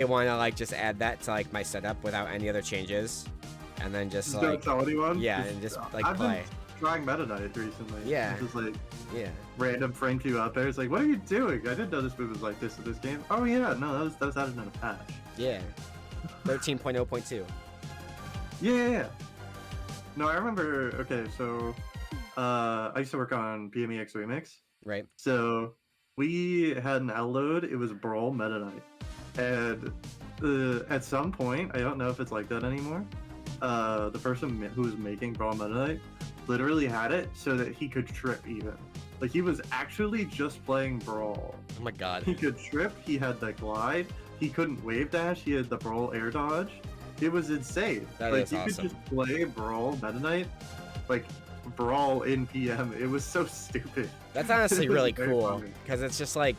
I want to like just add that to like my setup without any other changes, and then just like don't tell anyone. yeah, and just like I've play. been trying Meta Knight recently. Yeah. Just like Yeah. random friend queue out there. It's like, what are you doing? I didn't know this move was like this in this game. Oh yeah, no, that was added in a patch. Yeah. 13.0.2. Yeah. No, I remember. Okay, so I used to work on PMEX Remix. Right. So we had an outload. It was Brawl Meta Knight, and at some point, I don't know if it's like that anymore. The person who was making Brawl Meta Knight literally had it so that he could trip even. Like he was actually just playing Brawl. Oh my god. He could trip. He had the glide. He couldn't wave dash. He had the Brawl air dodge. It was insane. That like is you awesome. could just play Brawl Meta Knight, like Brawl in PM. It was so stupid. That's honestly It was really very cool funny. because it's just like,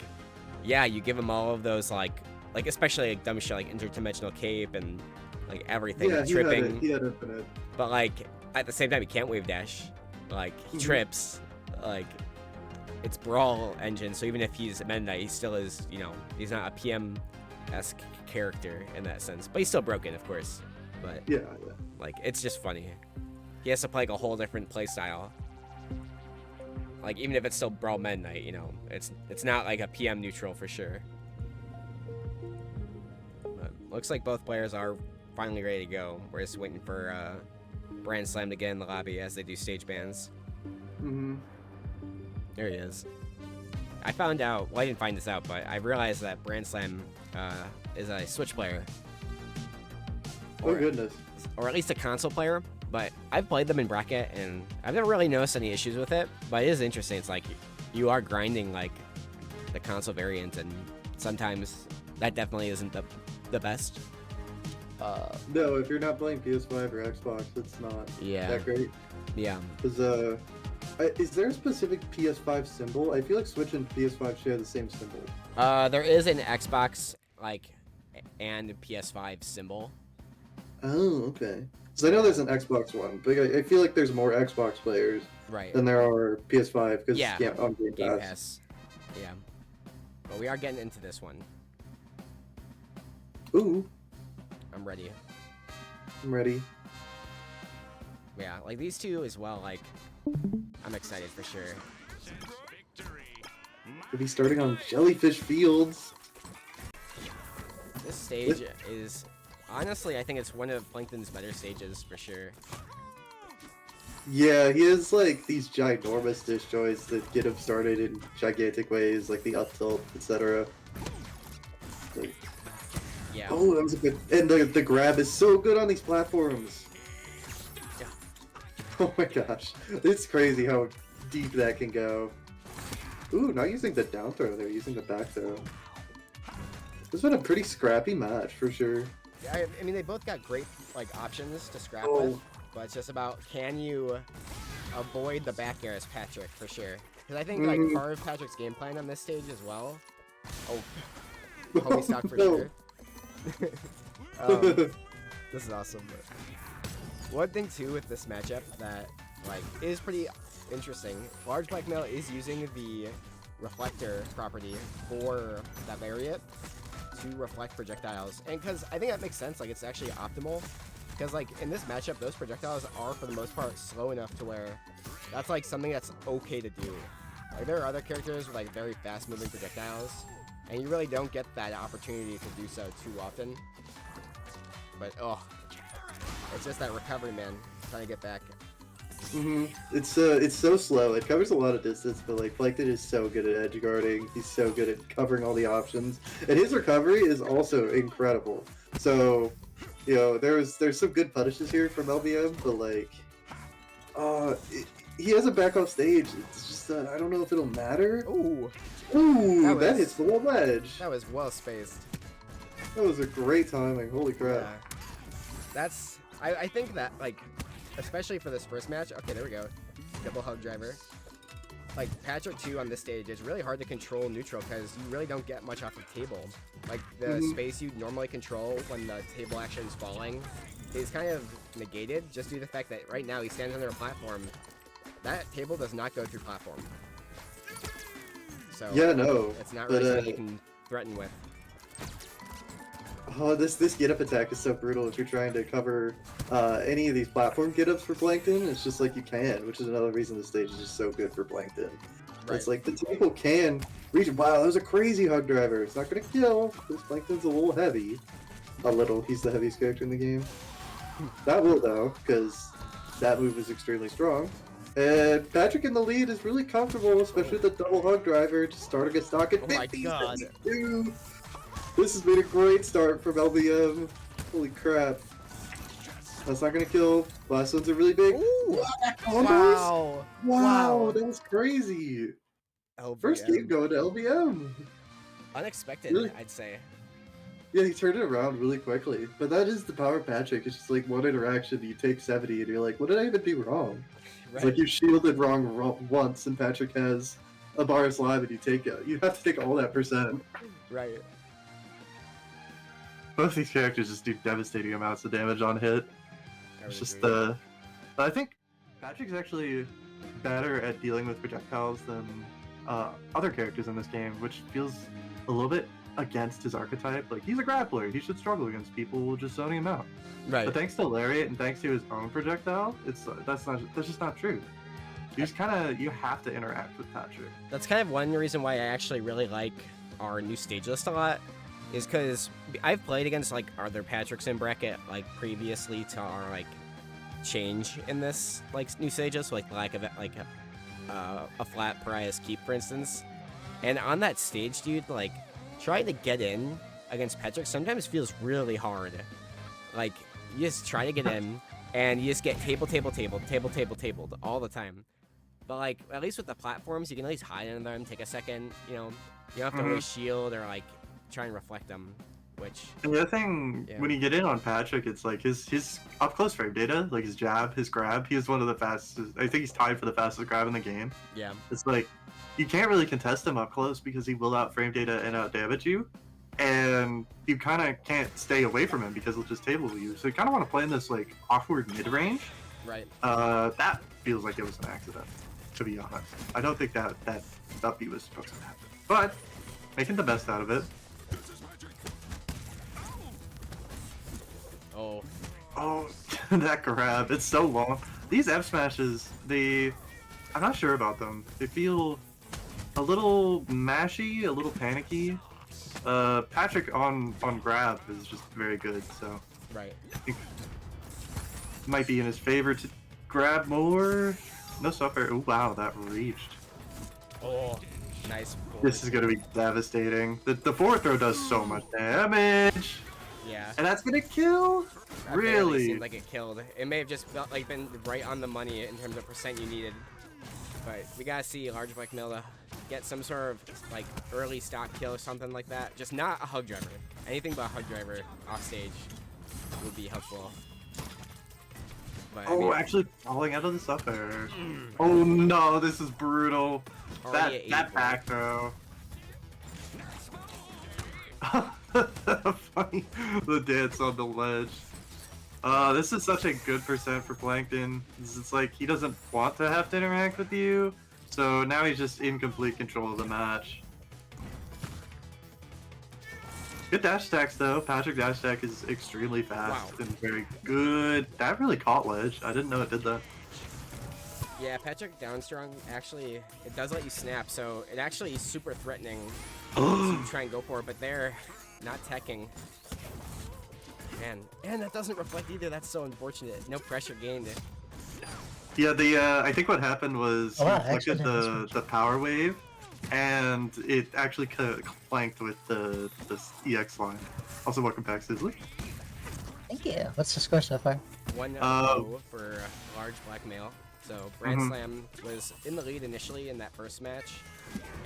yeah, you give him all of those like especially like dumb shit like interdimensional cape and like everything Yeah, tripping. he had infinite. But like at the same time, he can't wave dash. Like he trips. Like it's Brawl engine, so even if he's a Meta Knight, he still is. You know, he's not a PM-esque character in that sense. But he's still broken, of course. But Yeah. like it's just funny. He has to play like a whole different play style. Like even if it's still Brawl Meta Knight, you know, it's not like a PM neutral for sure. But looks like both players are finally ready to go. We're just waiting for Brandslam to get in the lobby as they do stage bans. There he is. I found out, well I didn't find this out, but I realized that Brandslam is a Switch player. Oh goodness. Or at least a console player, but I've played them in bracket and I've never really noticed any issues with it, but it is interesting. It's like you are grinding like the console variant and sometimes that definitely isn't the best. No, if you're not playing PS5 or Xbox, it's not that great. Yeah. Because is there a specific PS5 symbol? I feel like Switch and PS5 share the same symbol. There is an Xbox like and PS5 symbol. Oh, okay. So I know there's an Xbox one, but I feel like there's more Xbox players than there are PS5 because on Game Pass. Yeah. But we are getting into this one. Ooh. I'm ready. I'm ready. Yeah, like these two as well, like I'm excited for sure. We'll be starting on Jellyfish Fields. This stage is honestly, I think it's one of Plankton's better stages for sure. Yeah, he has like these ginormous disjoints that get him started in gigantic ways, like the up tilt, etc. Like, yeah. Oh, that was a good. And the grab is so good on these platforms. Yeah. Oh my gosh, it's crazy how deep that can go. Ooh, not using the down throw, they're using the back throw. This has been a pretty scrappy match for sure. I mean, they both got great like options to scrap with, but it's just about can you avoid the back air as Patrick for sure. Because I think like part of Patrick's game plan on this stage as well. Oh, homie stock for sure. This is awesome. One thing too with this matchup that like is pretty interesting. LargeBlackMale is using the reflector property for that variant to reflect projectiles, and because I think that makes sense, like it's actually optimal, because like in this matchup those projectiles are for the most part slow enough to where that's like something that's okay to do. Like there are other characters with like very fast moving projectiles and you really don't get that opportunity to do so too often, but it's just that recovery, man, trying to get back. It's so slow. It covers a lot of distance, but like Plankton is so good at edge guarding. He's so good at covering all the options, and his recovery is also incredible. So, you know, there's some good punishes here from LBM, but like, he has a back off stage. It's just I don't know if it'll matter. Ooh, that hits the wall edge. That was well spaced. That was a great timing. Holy crap! Yeah. That's I think that like. Especially for this first match. Okay, there we go. Double hug driver. Like, Patrick 2 on this stage is really hard to control neutral because you really don't get much off the table. Like, the space you normally control when the table action is falling is kind of negated just due to the fact that right now he stands under a platform. That table does not go through platform. So, yeah, no. it's not really something you can threaten with. Oh, this get up attack is so brutal if you're trying to cover any of these platform get ups for Plankton. It's just like you can, which is another reason the stage is just so good for Plankton. Right. It's like the table can reach. Wow, that was a crazy hug driver. It's not gonna kill because Plankton's a little heavy. A little. He's the heaviest character in the game. That will though, because that move is extremely strong. And Patrick in the lead is really comfortable, especially with the double hug driver, just starting a stock at Oh my 50, god. 52. This has been a great start from LBM. Holy crap. That's not gonna kill. Last one's are really big. Ooh. Combos? Wow. Wow, that was crazy. LBM. First game going to LBM. Unexpected, Really? I'd say. Yeah, he turned it around really quickly. But that is the power of Patrick. It's just like one interaction, you take 70, and you're like, what did I even do wrong? Right. It's like you shielded wrong once, and Patrick has a bar of slime, and you have to take all that percent. Right. Both these characters just do devastating amounts of damage on hit. It's just I think Patrick's actually better at dealing with projectiles than other characters in this game, which feels a little bit against his archetype. Like, he's a grappler, he should struggle against people just zoning him out. Right. But thanks to Lariat and thanks to his own projectile, that's just not true. You have to interact with Patrick. That's kind of one reason why I actually really like our new stage list a lot, is because I've played against like other Patricks in bracket like previously to our like change in this like new stage list, like lack of like a flat pariah's keep, for instance. And on that stage, dude, like trying to get in against Patrick sometimes feels really hard. Like you just try to get in and you just get tabled all the time. But like at least with the platforms, you can at least hide in them, take a second, you know. You don't have to always shield or like try and reflect them, which. And the other thing, when you get in on Patrick, it's like his up close frame data, like his jab, his grab. He is one of the fastest. I think he's tied for the fastest grab in the game. Yeah. It's like you can't really contest him up close because he will out frame data and out damage you, and you kind of can't stay away from him because he'll just table you. So you kind of want to play in this like awkward mid range. Right. That feels like it was an accident, to be honest. I don't think that up was supposed to happen, but making the best out of it. Oh, that grab. It's so long. These F smashes, I'm not sure about them. They feel a little mashy, a little panicky. Patrick on grab is just very good, so. Right. I think it might be in his favor to grab more. No suffer. Oh, wow, that reached. Oh, nice. This is going to be devastating. The forward throw does so much damage. Yeah. And that's gonna kill? That really? Seemed like it killed. It may have just felt like been right on the money in terms of percent you needed. But we gotta see LargeBlackMale to get some sort of like early stock kill or something like that. Just not a hug driver. Anything but a hug driver off stage would be helpful. But, I mean, actually falling out of the suffer. Oh no, this is brutal. That back throw. Funny, the dance on the ledge. This is such a good percent for Plankton. It's like he doesn't want to have to interact with you, so now he's just in complete control of the match. Good dash attacks though. Patrick dash attack is extremely fast and very good. That really caught ledge. I didn't know it did that. Yeah, Patrick down strong actually, it does let you snap, so it actually is super threatening to try and go for it, but they're not teching. Man, and that doesn't reflect either. That's so unfortunate. No pressure gained. Yeah, I think what happened was he looked at the power wave, and it actually clanked with the EX line. Also, welcome back, Sizzler. Thank you. What's the score so far? 1-0 for LargeBlackMale. So Brandslam was in the lead initially in that first match,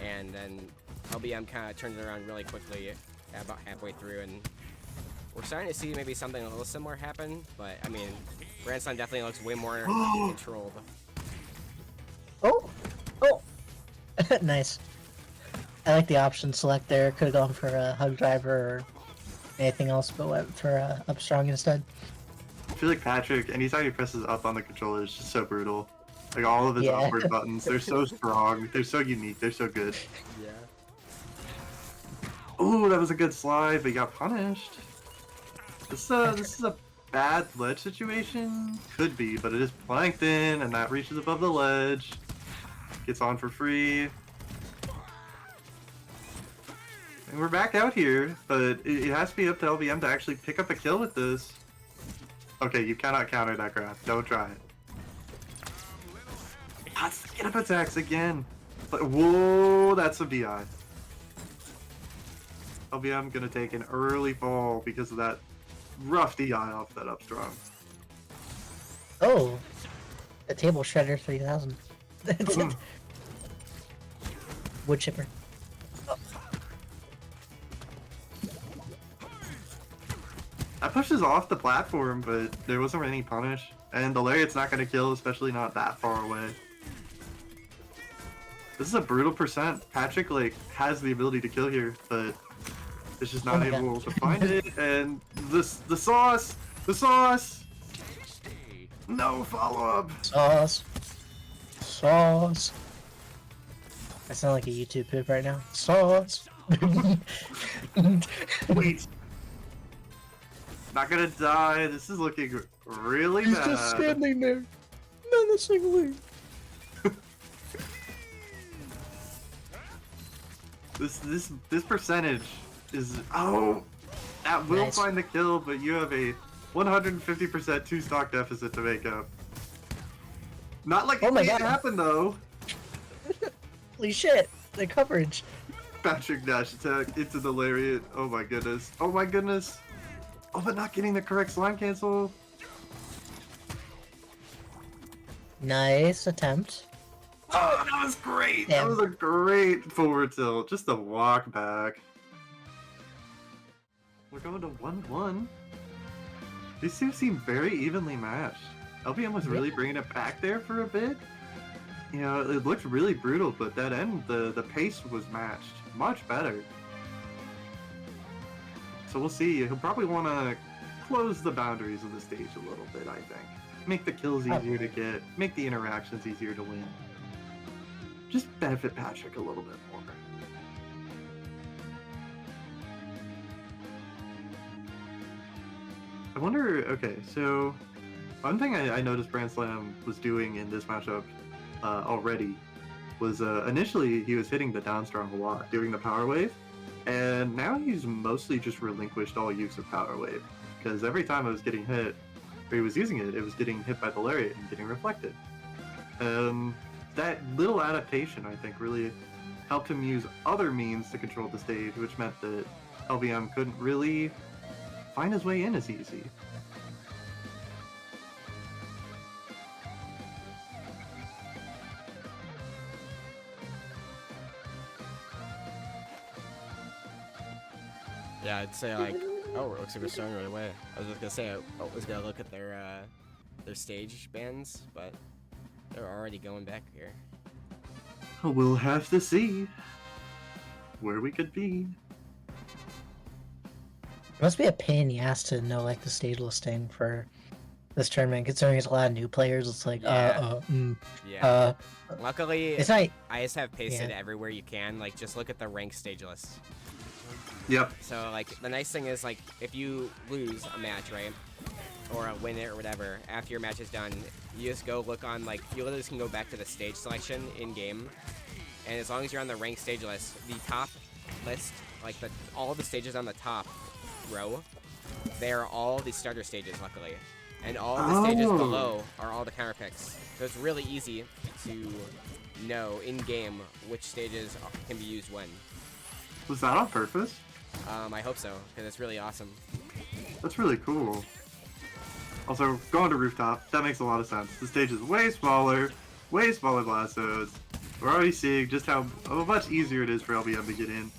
and then LBM kind of turned it around really quickly about halfway through, and we're starting to see maybe something a little similar happen, but I mean, Brandslam definitely looks way more controlled. Oh! Nice. I like the option select there. Could have gone for a hug driver or anything else, but went for up strong instead. I feel like Patrick, anytime he presses up on the controller, is just so brutal. Like all of his upward buttons, they're so strong, they're so unique, they're so good. Yeah. Ooh, that was a good slide, but he got punished. This is a bad ledge situation. Could be, but it is Plankton, and that reaches above the ledge. Gets on for free. And we're back out here, but it has to be up to LBM to actually pick up a kill with this. Okay, you cannot counter that grab. Don't try it. Get up attacks again. But whoa, that's a BI. LBM gonna take an early fall because of that rough DI off that up strong. Oh, a table shredder 3000. Wood chipper. Oh. That pushes off the platform, but there wasn't any punish. And the lariat's not gonna kill, especially not that far away. This is a brutal percent. Patrick like has the ability to kill here, but it's just not able to find it. And the sauce, no follow up. Sauce. I sound like a YouTube pip right now. Sauce. Wait. Not gonna die. This is looking really He's bad. just standing there, menacingly. This percentage is that will Nice. find the kill, but you have a 150% two stock deficit to make up. Not like Oh it my can't God. happen though. Holy shit, the coverage. Patrick dash attack into the lariat. Oh my goodness. Oh my goodness. Oh, but not getting the correct slime cancel. Nice attempt. Oh, that was great. Damn. That was a great forward tilt. Just a walk back. We're going to 1-1. These two seem very evenly matched. LBM was really bringing it back there for a bit. You know, it looked really brutal, but that end, the pace was matched. Much better. So we'll see. He'll probably want to close the boundaries of the stage a little bit, I think. Make the kills easier to get. Make the interactions easier to win. Just benefit Patrick a little bit more. I wonder, okay, so one thing I noticed Brandslam was doing in this matchup already was initially he was hitting the down strong a lot, doing the power wave, and now he's mostly just relinquished all use of power wave, because every time I was getting hit, or he was using it, it was getting hit by the lariat and getting reflected. That little adaptation, I think, really helped him use other means to control the stage, which meant that LBM couldn't really find his way in as easy. Yeah, I'd say like, oh, it looks like we're starting right away. I was just gonna say I was gonna look at their stage bands, but they're already going back here. We'll have to see where we could be. It must be a pain in the ass to know like the stage listing for this tournament, considering it's a lot of new players. It's like, Yeah. Luckily, it's not. I just have pasted everywhere you can. Like, just look at the ranked stage list. Yep. So, like, the nice thing is, like, if you lose a match, right, or win it or whatever, after your match is done, you just go look on, like, you literally can go back to the stage selection in-game, and as long as you're on the ranked stage list, the top list, like, all the stages on the top row, they are all the starter stages, luckily. And all the stages below are all the counter picks. So it's really easy to know in-game which stages can be used when. Was that on purpose? I hope so, because it's really awesome. That's really cool. Also, going to rooftop, that makes a lot of sense. The stage is way smaller blast zones. We're already seeing just how much easier it is for LBM to get in.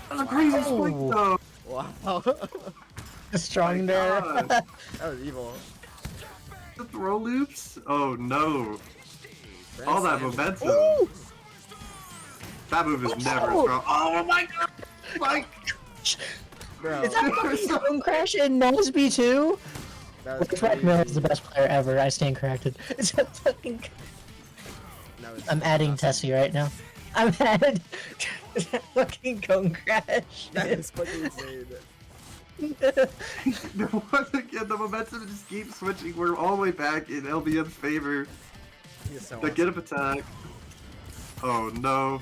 That's a crazy spike though! Wow. Strong there. That was evil. The throw loops? Oh no. All that momentum. Ooh! That move is never strong. Oh my god! Like, Bro, Is that fucking Cone Crash in NASB too? that was LargeBlackMale is the best player ever. I stand corrected. It's a fucking. I'm adding Tessie right now. I'm adding fucking Cone Crash. That is fucking insane. Once again, the momentum just keeps switching. We're all the way back in LBM's favor. He's so The get up attack. Oh no.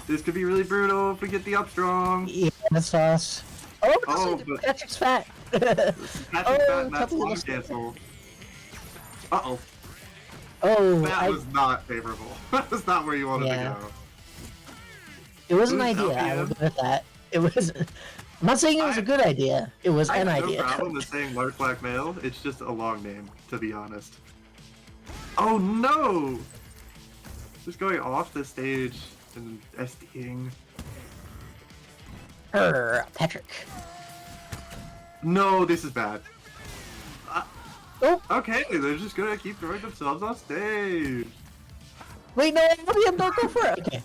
This could be really brutal if we get the up strong. Yeah, that's sauce. Oh, Oh, but but- Patrick's fat. Patrick Fat Matt's couple long of- cancel. Uh-oh. Oh, That was not favorable. That was not where you wanted Yeah. to go. it was an Who's idea. I will LPM? give it that. It was. I'm not saying it was a good idea. It was I an have idea. no problem with saying LargeBlackMale. It's just a long name, to be honest. Oh no! Just going off the stage and SDing. Patrick. No, this is bad. Oh, Okay, they're just gonna keep throwing themselves off stage. wait, no, LBM, don't go for it. Okay.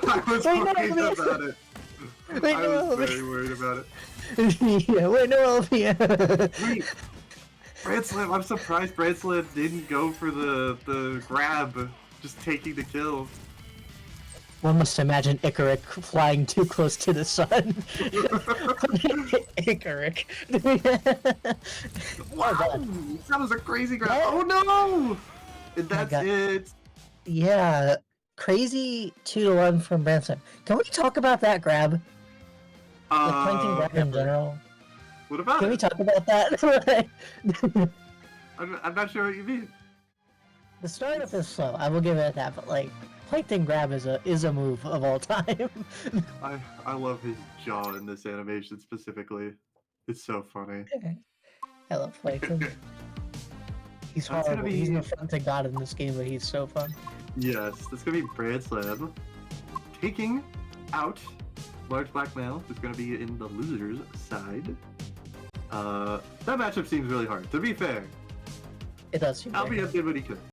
I was Wait, no, worried no, about it. Wait, I no, was very worried about it. yeah, wait, no, LBM. Wait, Brandslam, I'm surprised Brandslam didn't go for the grab, just taking the kill. One must imagine Icaric flying too close to the sun. Icaric. Wow, God. that was a crazy grab. Yeah. Oh no! And that's God. it. Yeah, crazy 2-1 from Branson. Can we talk about that grab? The Plankton grab in general. What about Can we it? talk about that? I'm not sure what you mean. The startup is slow. I will give it that, but like Plankton grab is a move of all time. I love his jaw in this animation specifically. It's so funny. I love Plankton. He's That's gonna horrible. He's be- no fun to God in this game, but he's so fun. Yes, that's gonna be Brandslam taking out LargeBlackMale, who's gonna be in the loser's side. That matchup seems really hard. To be fair, It does seem very LBM did what he could.